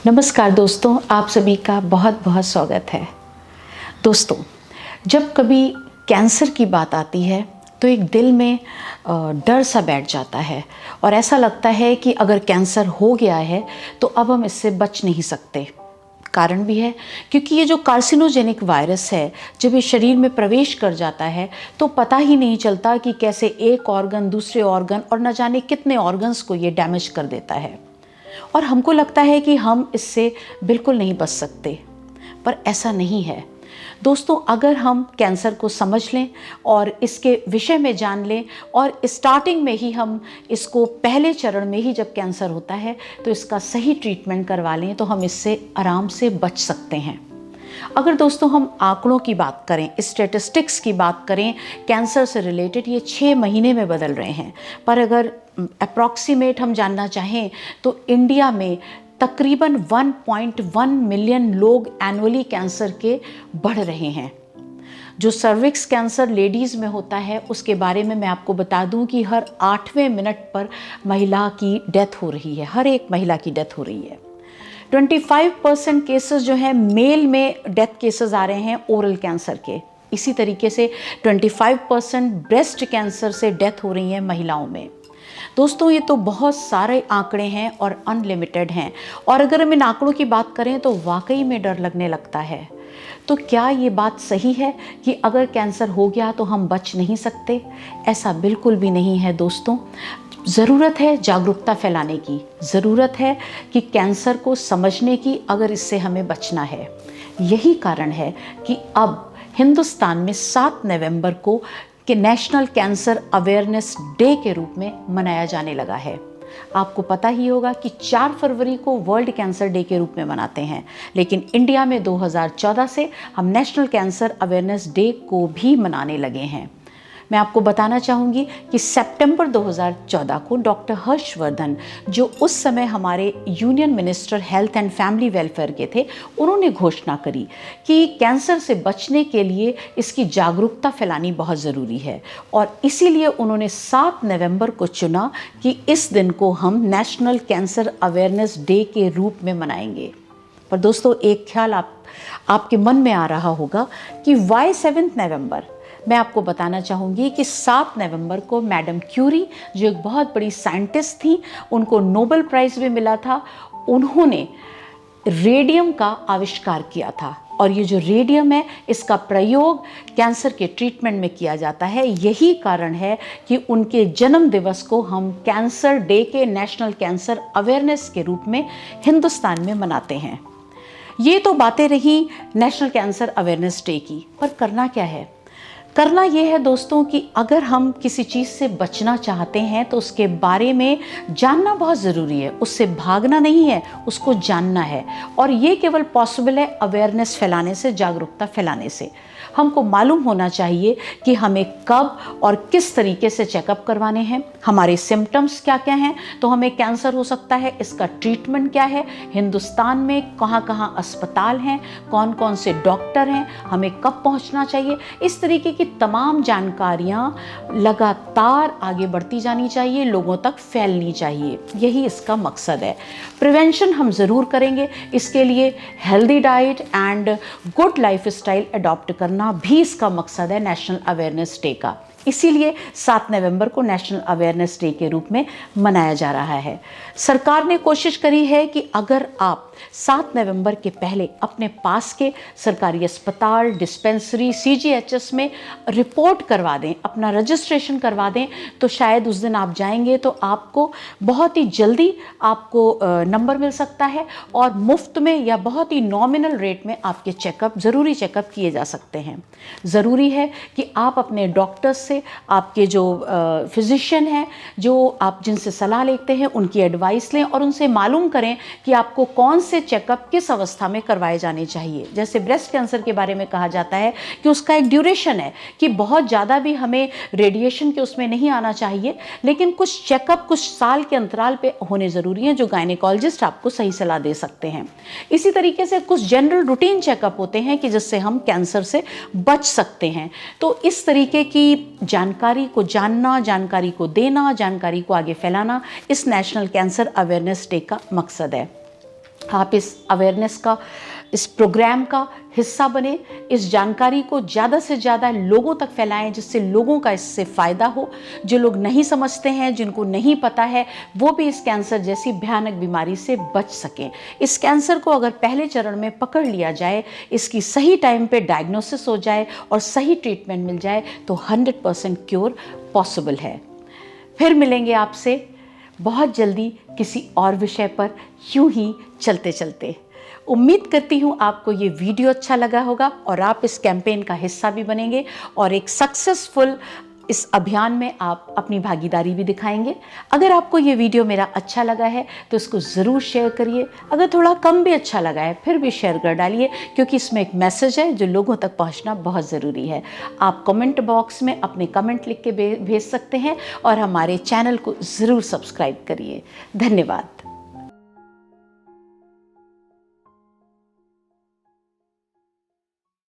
नमस्कार दोस्तों, आप सभी का बहुत बहुत स्वागत है। दोस्तों, जब कभी कैंसर की बात आती है तो एक दिल में डर सा बैठ जाता है और ऐसा लगता है कि अगर कैंसर हो गया है तो अब हम इससे बच नहीं सकते। कारण भी है क्योंकि ये जो कार्सिनोजेनिक वायरस है, जब ये शरीर में प्रवेश कर जाता है तो पता ही नहीं चलता कि कैसे एक ऑर्गन दूसरे ऑर्गन और न जाने कितने ऑर्गन्स को ये डैमेज कर देता है और हमको लगता है कि हम इससे बिल्कुल नहीं बच सकते, पर ऐसा नहीं है। दोस्तों, अगर हम कैंसर को समझ लें और इसके विषय में जान लें और स्टार्टिंग में ही हम इसको पहले चरण में ही जब कैंसर होता है तो इसका सही ट्रीटमेंट करवा लें तो हम इससे आराम से बच सकते हैं। अगर दोस्तों हम आंकड़ों की बात करें, स्टैटिस्टिक्स की बात करें, कैंसर से रिलेटेड ये 6 महीने में बदल रहे हैं, पर अगर अप्रॉक्सीमेट हम जानना चाहें तो इंडिया में तकरीबन 1.1 मिलियन लोग एनुअली कैंसर के बढ़ रहे हैं। जो सर्विक्स कैंसर लेडीज़ में होता है उसके बारे में मैं आपको बता दूं कि हर 8वें मिनट पर महिला की डेथ हो रही है, हर एक महिला की डेथ हो रही है। 25% केसेस जो है मेल में डेथ केसेस आ रहे हैं ओरल कैंसर के। इसी तरीके से 25% ब्रेस्ट कैंसर से डेथ हो रही है महिलाओं में। दोस्तों, ये तो बहुत सारे आंकड़े हैं और अनलिमिटेड हैं और अगर हम इन आंकड़ों की बात करें तो वाकई में डर लगने लगता है। तो क्या ये बात सही है कि अगर कैंसर हो गया तो हम बच नहीं सकते? ऐसा बिल्कुल भी नहीं है दोस्तों। ज़रूरत है जागरूकता फैलाने की, ज़रूरत है कि कैंसर को समझने की, अगर इससे हमें बचना है। यही कारण है कि अब हिंदुस्तान में 7 नवंबर को कि नेशनल कैंसर अवेयरनेस डे के रूप में मनाया जाने लगा है। आपको पता ही होगा कि 4 फरवरी को वर्ल्ड कैंसर डे के रूप में मनाते हैं, लेकिन इंडिया में 2014 से हम नेशनल कैंसर अवेयरनेस डे को भी मनाने लगे हैं। मैं आपको बताना चाहूँगी कि सितंबर 2014 को डॉक्टर हर्षवर्धन, जो उस समय हमारे union minister health and family welfare के थे, उन्होंने घोषणा करी कि कैंसर से बचने के लिए इसकी जागरूकता फैलानी बहुत ज़रूरी है और इसीलिए उन्होंने 7 नवंबर को चुना कि इस दिन को हम नेशनल कैंसर अवेयरनेस डे के रूप में मनाएंगे। पर दोस्तों, एक ख्याल आपके मन में आ रहा होगा कि वाई 7 नवंबर? मैं आपको बताना चाहूँगी कि 7 नवंबर को मैडम क्यूरी, जो एक बहुत बड़ी साइंटिस्ट थी, उनको नोबेल प्राइज़ भी मिला था, उन्होंने रेडियम का आविष्कार किया था और ये जो रेडियम है इसका प्रयोग कैंसर के ट्रीटमेंट में किया जाता है। यही कारण है कि उनके जन्म दिवस को हम कैंसर डे के नेशनल कैंसर अवेयरनेस के रूप में हिंदुस्तान में मनाते हैं। ये तो बातें रही नेशनल कैंसर अवेयरनेस डे की, पर करना क्या है? करना ये है दोस्तों कि अगर हम किसी चीज़ से बचना चाहते हैं तो उसके बारे में जानना बहुत ज़रूरी है। उससे भागना नहीं है, उसको जानना है और ये केवल पॉसिबल है अवेयरनेस फैलाने से, जागरूकता फैलाने से। हमको मालूम होना चाहिए कि हमें कब और किस तरीके से चेकअप करवाने हैं, हमारे सिम्टम्स क्या क्या हैं, तो हमें कैंसर हो सकता है, इसका ट्रीटमेंट क्या है, हिंदुस्तान में कहाँ कहाँ अस्पताल हैं, कौन कौन से डॉक्टर हैं, हमें कब पहुँचना चाहिए। इस तरीके की तमाम जानकारियाँ लगातार आगे बढ़ती जानी चाहिए, लोगों तक फैलनी चाहिए। यही इसका मकसद है। प्रिवेंशन हम ज़रूर करेंगे, इसके लिए healthy diet and good life style adopt करना भी इसका मकसद है नेशनल अवेयरनेस डे का। इसीलिए 7 नवंबर को नेशनल अवेयरनेस डे के रूप में मनाया जा रहा है। सरकार ने कोशिश करी है कि अगर आप 7 नवंबर के पहले अपने पास के सरकारी अस्पताल, डिस्पेंसरी, सीजीएचएस में रिपोर्ट करवा दें, अपना रजिस्ट्रेशन करवा दें, तो शायद उस दिन आप जाएंगे तो आपको बहुत ही जल्दी आपको नंबर मिल सकता है और मुफ्त में या बहुत ही नॉमिनल रेट में आपके चेकअप, ज़रूरी चेकअप किए जा सकते हैं। ज़रूरी है कि आप अपने डॉक्टर्स से, आपके जो फिजिशियन हैं, जो आप जिनसे सलाह लेते हैं, उनकी एडवाइस लें और उनसे मालूम करें कि आपको कौन से चेकअप किस अवस्था में करवाए जाने चाहिए। जैसे ब्रेस्ट कैंसर के बारे में कहा जाता है कि उसका एक ड्यूरेशन है कि बहुत ज़्यादा भी हमें रेडिएशन के उसमें नहीं आना चाहिए, लेकिन कुछ चेकअप कुछ साल के अंतराल पे होने ज़रूरी हैं जो गायनेकोलॉजिस्ट आपको सही सलाह दे सकते हैं। इसी तरीके से कुछ जनरल रूटीन चेकअप होते हैं कि जिससे हम कैंसर से बच सकते हैं। तो इस तरीके की जानकारी को जानना, जानकारी को देना, जानकारी को आगे फैलाना इस नेशनल कैंसर अवेयरनेस डे का मकसद है। आप इस अवेयरनेस का, इस प्रोग्राम का हिस्सा बने, इस जानकारी को ज़्यादा से ज़्यादा लोगों तक फैलाएं, जिससे लोगों का इससे फ़ायदा हो। जो लोग नहीं समझते हैं, जिनको नहीं पता है, वो भी इस कैंसर जैसी भयानक बीमारी से बच सकें। इस कैंसर को अगर पहले चरण में पकड़ लिया जाए, इसकी सही टाइम पे डायग्नोसिस हो जाए और सही ट्रीटमेंट मिल जाए तो 100% क्योर पॉसिबल है। फिर मिलेंगे आपसे बहुत जल्दी किसी और विषय पर, यूं ही चलते चलते। उम्मीद करती हूँ आपको ये वीडियो अच्छा लगा होगा और आप इस कैंपेन का हिस्सा भी बनेंगे और एक सक्सेसफुल इस अभियान में आप अपनी भागीदारी भी दिखाएंगे। अगर आपको ये वीडियो मेरा अच्छा लगा है तो इसको ज़रूर शेयर करिए। अगर थोड़ा कम भी अच्छा लगा है फिर भी शेयर कर डालिए, क्योंकि इसमें एक मैसेज है जो लोगों तक पहुंचना बहुत ज़रूरी है। आप कमेंट बॉक्स में अपने कमेंट लिख के भेज सकते हैं और हमारे चैनल को ज़रूर सब्सक्राइब करिए। धन्यवाद।